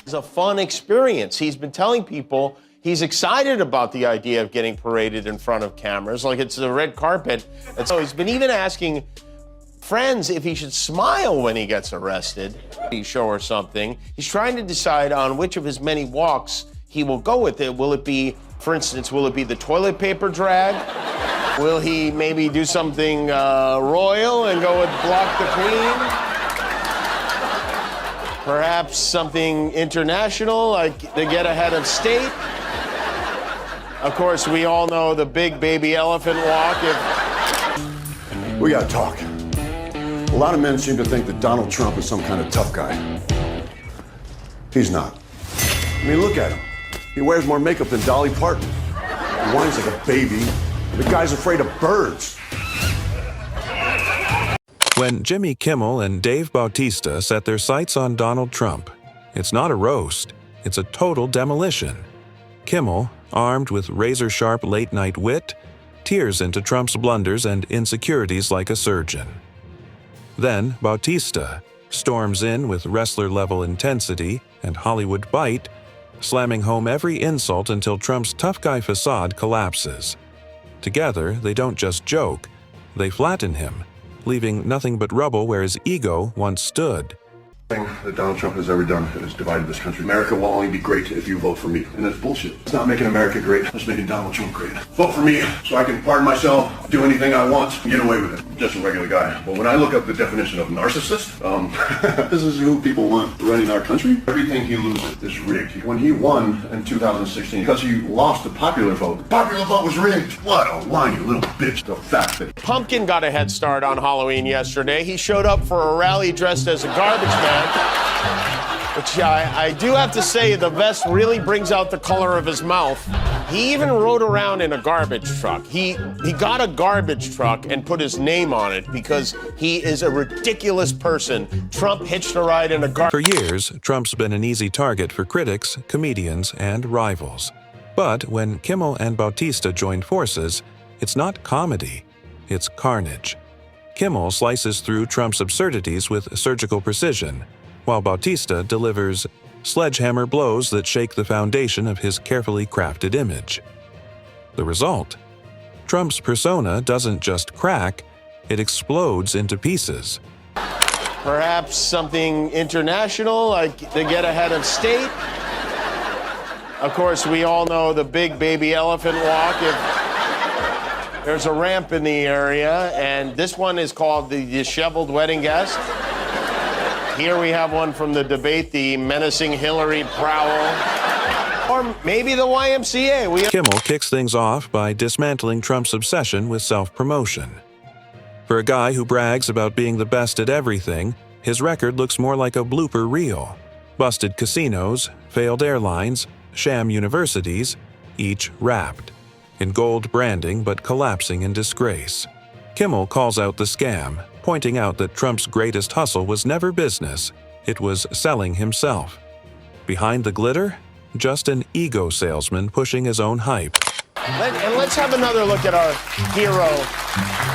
It's a fun experience. He's been telling people he's excited about the idea of getting paraded in front of cameras, like it's a red carpet. And so he's been even asking friends if he should smile when he gets arrested, show or something. He's trying to decide on which of his many walks he will go with it. Will it be, for instance, will it be the toilet paper drag? Will he maybe do something royal and go with Block the Queen? Perhaps something international, like the get ahead of state? Of course, we all know the big baby elephant walk. We gotta talk. A lot of men seem to think that Donald Trump is some kind of tough guy. He's not. I mean, look at him. He wears more makeup than Dolly Parton. He whines like a baby. The guy's afraid of birds. When Jimmy Kimmel and Dave Bautista set their sights on Donald Trump, it's not a roast, it's a total demolition. Kimmel, armed with razor-sharp late-night wit, tears into Trump's blunders and insecurities like a surgeon. Then Bautista storms in with wrestler-level intensity and Hollywood bite, slamming home every insult until Trump's tough guy facade collapses. Together, they don't just joke, they flatten him, leaving nothing but rubble where his ego once stood. That Donald Trump has ever done has divided this country. America will only be great if you vote for me. And that's bullshit. It's not making America great. It's making Donald Trump great. Vote for me so I can pardon myself, do anything I want, and get away with it. Just a regular guy. But when I look up the definition of narcissist, this is who people want running our country. Everything he loses is rigged. When he won in 2016, because he lost the popular vote was rigged. What a whiny little bitch. The fact that Pumpkin got a head start on Halloween yesterday. He showed up for a rally dressed as a garbage man. Which I do have to say, the vest really brings out the color of his mouth. He even rode around in a garbage truck. He got a garbage truck and put his name on it because he is a ridiculous person. Trump hitched a ride in a garbage. For years, Trump's been an easy target for critics, comedians, and rivals. But when Kimmel and Bautista joined forces, it's not comedy, it's carnage. Kimmel slices through Trump's absurdities with surgical precision, while Bautista delivers sledgehammer blows that shake the foundation of his carefully crafted image. The result? Trump's persona doesn't just crack, it explodes into pieces. Perhaps something international, like the get ahead of state? Of course, we all know the big baby elephant walk. There's a ramp in the area, and this one is called the disheveled wedding guest. Here we have one from the debate, the menacing Hillary prowl. Or maybe the YMCA. Kimmel kicks things off by dismantling Trump's obsession with self-promotion. For a guy who brags about being the best at everything, his record looks more like a blooper reel. Busted casinos, failed airlines, sham universities, each wrapped in gold branding but collapsing in disgrace. Kimmel calls out the scam, pointing out that Trump's greatest hustle was never business, it was selling himself. Behind the glitter, just an ego salesman pushing his own hype. And let's have another look at our hero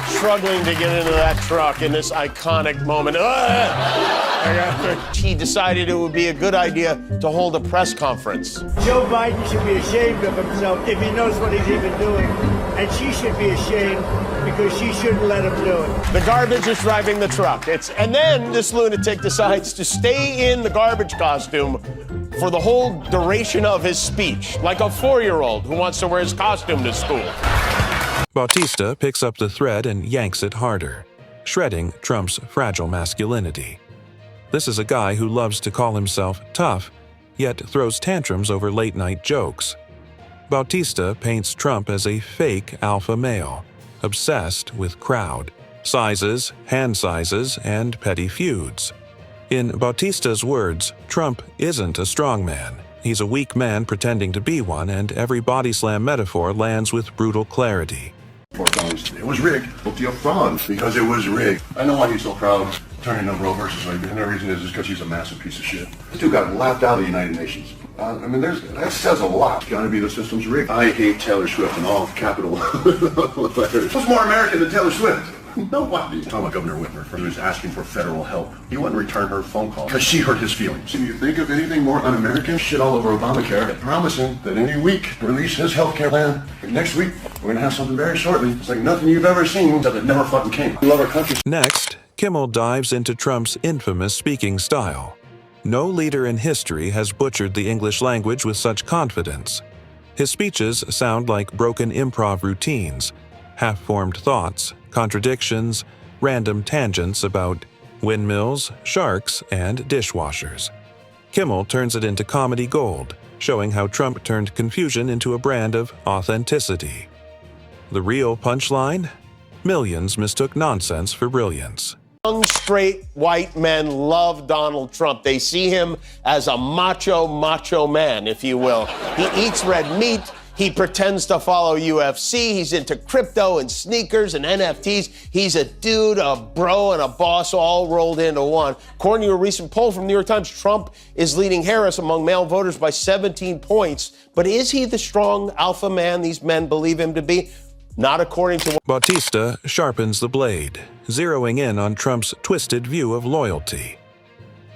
struggling to get into that truck in this iconic moment. He decided it would be a good idea to hold a press conference. Joe Biden should be ashamed of himself if he knows what he's even doing. And she should be ashamed because she shouldn't let him do it. The garbage is driving the truck. And then this lunatic decides to stay in the garbage costume for the whole duration of his speech, like a 4-year-old who wants to wear his costume to school. Bautista picks up the thread and yanks it harder, shredding Trump's fragile masculinity. This is a guy who loves to call himself tough, yet throws tantrums over late-night jokes. Bautista paints Trump as a fake alpha male, obsessed with crowd, sizes, hand sizes, and petty feuds. In Bautista's words, Trump isn't a strongman. He's a weak man pretending to be one, and every body slam metaphor lands with brutal clarity. It was rigged. Guilty up front because it was rigged. I know why he's so proud of turning down Roe versus Wade, and the reason is because he's a massive piece of shit. This dude got laughed out of the United Nations. That says a lot. It's gotta be the system's rigged. I hate Taylor Swift in all capital letters. What's more American than Taylor Swift? Nobody. Talking about Governor Whitmer. He was asking for federal help. He wouldn't return her phone call because she hurt his feelings. Can you think of anything more un-American? Shit all over Obamacare, promising that any week release his health care plan. Next week, we're gonna have something very shortly. It's like nothing you've ever seen, except it never fucking came. We love our country. Next, Kimmel dives into Trump's infamous speaking style. No leader in history has butchered the English language with such confidence. His speeches sound like broken improv routines, half-formed thoughts, contradictions, random tangents about windmills, sharks, and dishwashers. Kimmel turns it into comedy gold, showing how Trump turned confusion into a brand of authenticity. The real punchline? Millions mistook nonsense for brilliance. Young, straight, white men love Donald Trump. They see him as a macho man, if you will. He eats red meat. He pretends to follow UFC. He's into crypto and sneakers and NFTs. He's a dude, a bro, and a boss all rolled into one. According to a recent poll from the New York Times, Trump is leading Harris among male voters by 17 points. But is he the strong alpha man these men believe him to be? Not according to... Bautista sharpens the blade, zeroing in on Trump's twisted view of loyalty.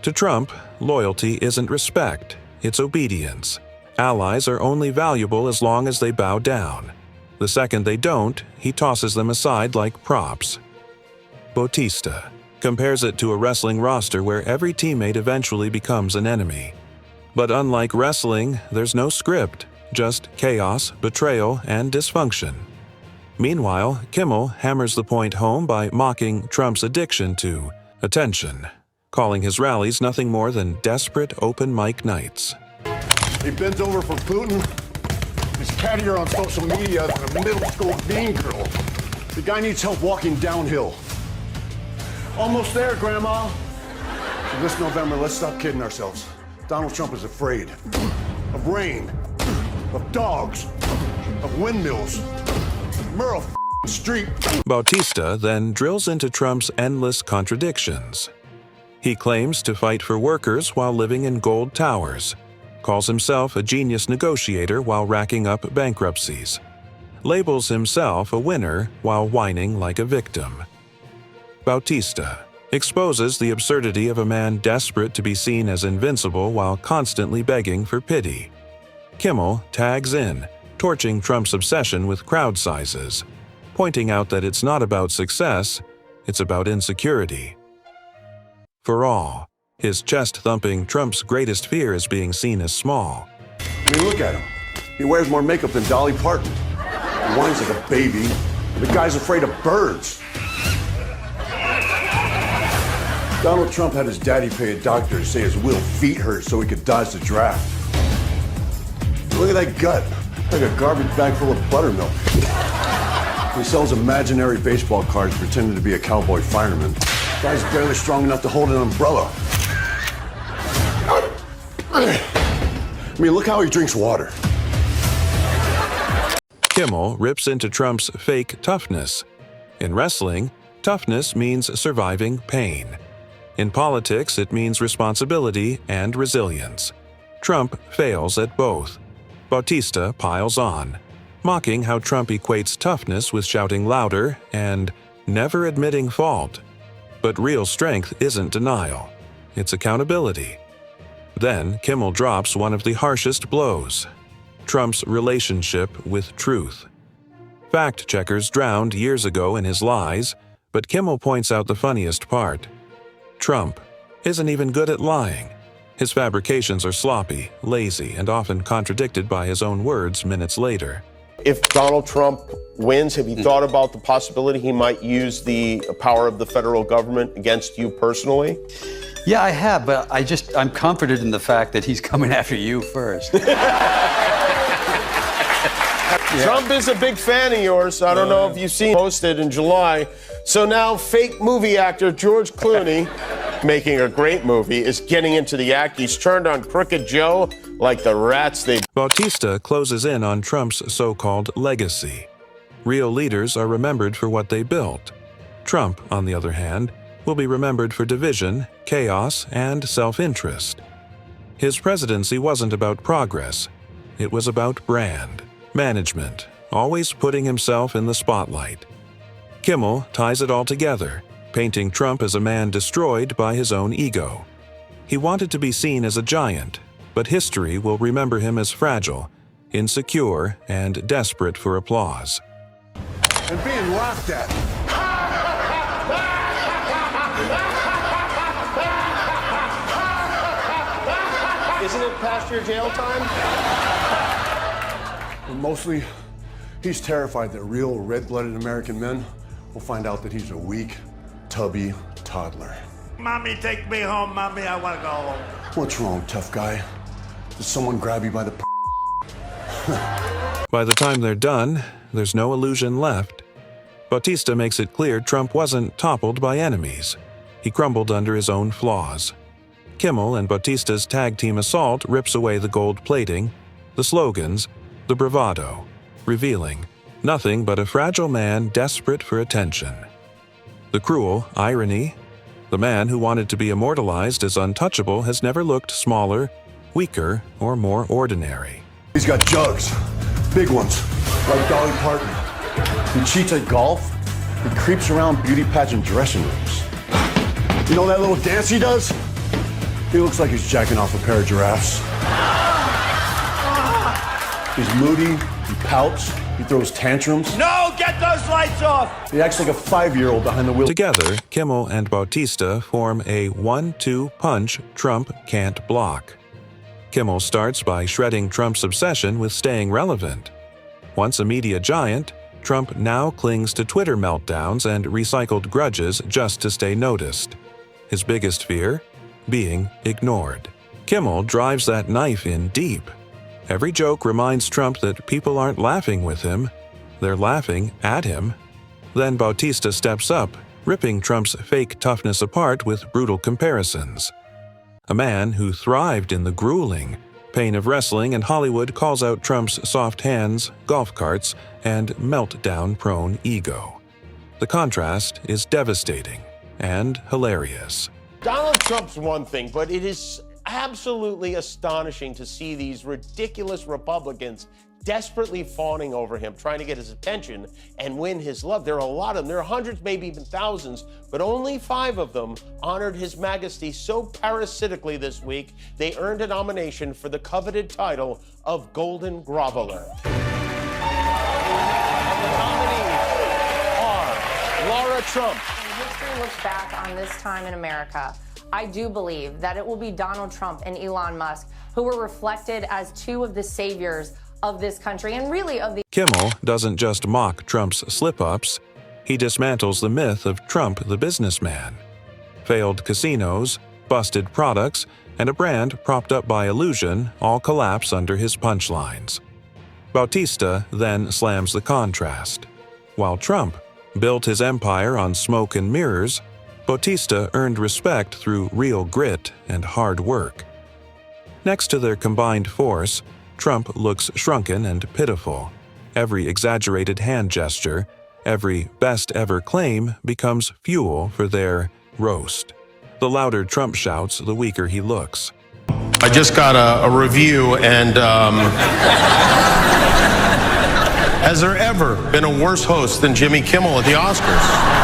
To Trump, loyalty isn't respect, it's obedience. Allies are only valuable as long as they bow down. The second they don't, he tosses them aside like props. Bautista compares it to a wrestling roster where every teammate eventually becomes an enemy. But unlike wrestling, there's no script, just chaos, betrayal, and dysfunction. Meanwhile, Kimmel hammers the point home by mocking Trump's addiction to attention, calling his rallies nothing more than desperate open mic nights. He bends over for Putin. He's cattier on social media than a middle school bean girl. The guy needs help walking downhill. Almost there, Grandma. So this November, let's stop kidding ourselves. Donald Trump is afraid of rain, of dogs, of windmills. Merle Street. Bautista then drills into Trump's endless contradictions. He claims to fight for workers while living in gold towers, calls himself a genius negotiator while racking up bankruptcies, labels himself a winner while whining like a victim. Bautista exposes the absurdity of a man desperate to be seen as invincible while constantly begging for pity. Kimmel tags in, torching Trump's obsession with crowd sizes, pointing out that it's not about success, it's about insecurity. For all, his chest-thumping Trump's greatest fear is being seen as small. I mean, look at him. He wears more makeup than Dolly Parton. He whines like a baby. The guy's afraid of birds. Donald Trump had his daddy pay a doctor to say his Will feet hurt so he could dodge the draft. Look at that gut. Like a garbage bag full of buttermilk. He sells imaginary baseball cards pretending to be a cowboy fireman. Guy's barely strong enough to hold an umbrella. I mean, look how he drinks water. Kimmel rips into Trump's fake toughness. In wrestling, toughness means surviving pain. In politics, it means responsibility and resilience. Trump fails at both. Bautista piles on, mocking how Trump equates toughness with shouting louder and never admitting fault. But real strength isn't denial, it's accountability. Then Kimmel drops one of the harshest blows: Trump's relationship with truth. Fact-checkers drowned years ago in his lies, but Kimmel points out the funniest part. Trump isn't even good at lying. His fabrications are sloppy, lazy, and often contradicted by his own words minutes later. If Donald Trump wins, have you thought about the possibility he might use the power of the federal government against you personally? Yeah, I have, but I'm comforted in the fact that he's coming after you first. Trump is a big fan of yours. I don't know if you've seen posted in July. So now fake movie actor George Clooney, making a great movie, is getting into the act. He's turned on Crooked Joe like the rats they... Bautista closes in on Trump's so-called legacy. Real leaders are remembered for what they built. Trump, on the other hand, will be remembered for division, chaos, and self-interest. His presidency wasn't about progress. It was about brand, management, always putting himself in the spotlight. Kimmel ties it all together, painting Trump as a man destroyed by his own ego. He wanted to be seen as a giant, but history will remember him as fragile, insecure, and desperate for applause. And being laughed at. Isn't it past your jail time? But mostly, he's terrified that real red-blooded American men will find out that he's a weak, tubby toddler. Mommy, take me home. Mommy, I want to go home. What's wrong, tough guy? Did someone grab you by the By the time they're done, there's no illusion left. Bautista makes it clear Trump wasn't toppled by enemies. He crumbled under his own flaws. Kimmel and Bautista's tag team assault rips away the gold plating, the slogans, the bravado, revealing nothing but a fragile man desperate for attention. The cruel irony: the man who wanted to be immortalized as untouchable has never looked smaller, weaker, or more ordinary. He's got jugs, big ones, like Dolly Parton. He cheats at golf. He creeps around beauty pageant dressing rooms. You know that little dance he does? He looks like he's jacking off a pair of giraffes. He's moody, he pouts, he throws tantrums. No, get those lights off! He acts like a 5-year-old behind the wheel. Together, Kimmel and Bautista form a 1-2 punch Trump can't block. Kimmel starts by shredding Trump's obsession with staying relevant. Once a media giant, Trump now clings to Twitter meltdowns and recycled grudges just to stay noticed. His biggest fear? Being ignored. Kimmel drives that knife in deep. Every joke reminds Trump that people aren't laughing with him, they're laughing at him. Then Bautista steps up, ripping Trump's fake toughness apart with brutal comparisons. A man who thrived in the grueling pain of wrestling, and Hollywood calls out Trump's soft hands, golf carts, and meltdown-prone ego. The contrast is devastating and hilarious. Donald Trump's one thing, but it is absolutely astonishing to see these ridiculous Republicans desperately fawning over him, trying to get his attention and win his love. There are a lot of them. There are hundreds, maybe even thousands, but only 5 of them honored His Majesty so parasitically this week, they earned a nomination for the coveted title of Golden Groveler. And the nominees are Laura Trump. When history looks back on this time in America, I do believe that it will be Donald Trump and Elon Musk who were reflected as 2 of the saviors of this country and really of the... Kimmel doesn't just mock Trump's slip-ups, he dismantles the myth of Trump the businessman. Failed casinos, busted products, and a brand propped up by illusion all collapse under his punchlines. Bautista then slams the contrast. While Trump built his empire on smoke and mirrors, Bautista earned respect through real grit and hard work. Next to their combined force, Trump looks shrunken and pitiful. Every exaggerated hand gesture, every best-ever claim becomes fuel for their roast. The louder Trump shouts, the weaker he looks. I just got a review, and has there ever been a worse host than Jimmy Kimmel at the Oscars?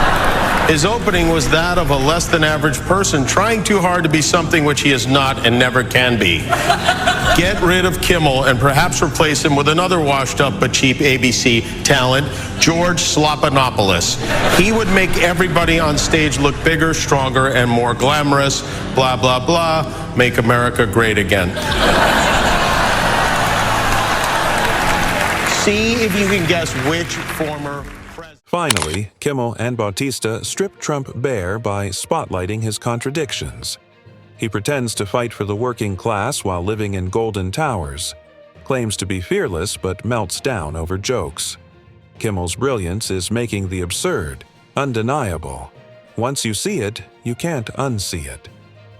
His opening was that of a less-than-average person trying too hard to be something which he is not and never can be. Get rid of Kimmel and perhaps replace him with another washed-up but cheap ABC talent, George Slopanopoulos. He would make everybody on stage look bigger, stronger, and more glamorous. Blah, blah, blah. Make America great again. See if you can guess which former president. Finally, Kimmel and Bautista strip Trump bare by spotlighting his contradictions. He pretends to fight for the working class while living in golden towers, claims to be fearless but melts down over jokes. Kimmel's brilliance is making the absurd undeniable. Once you see it, you can't unsee it.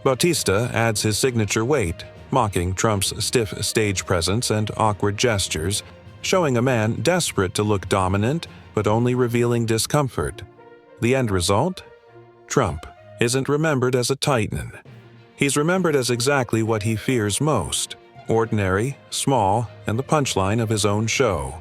Bautista adds his signature weight, mocking Trump's stiff stage presence and awkward gestures, showing a man desperate to look dominant but only revealing discomfort. The end result? Trump isn't remembered as a titan. He's remembered as exactly what he fears most: ordinary, small, and the punchline of his own show.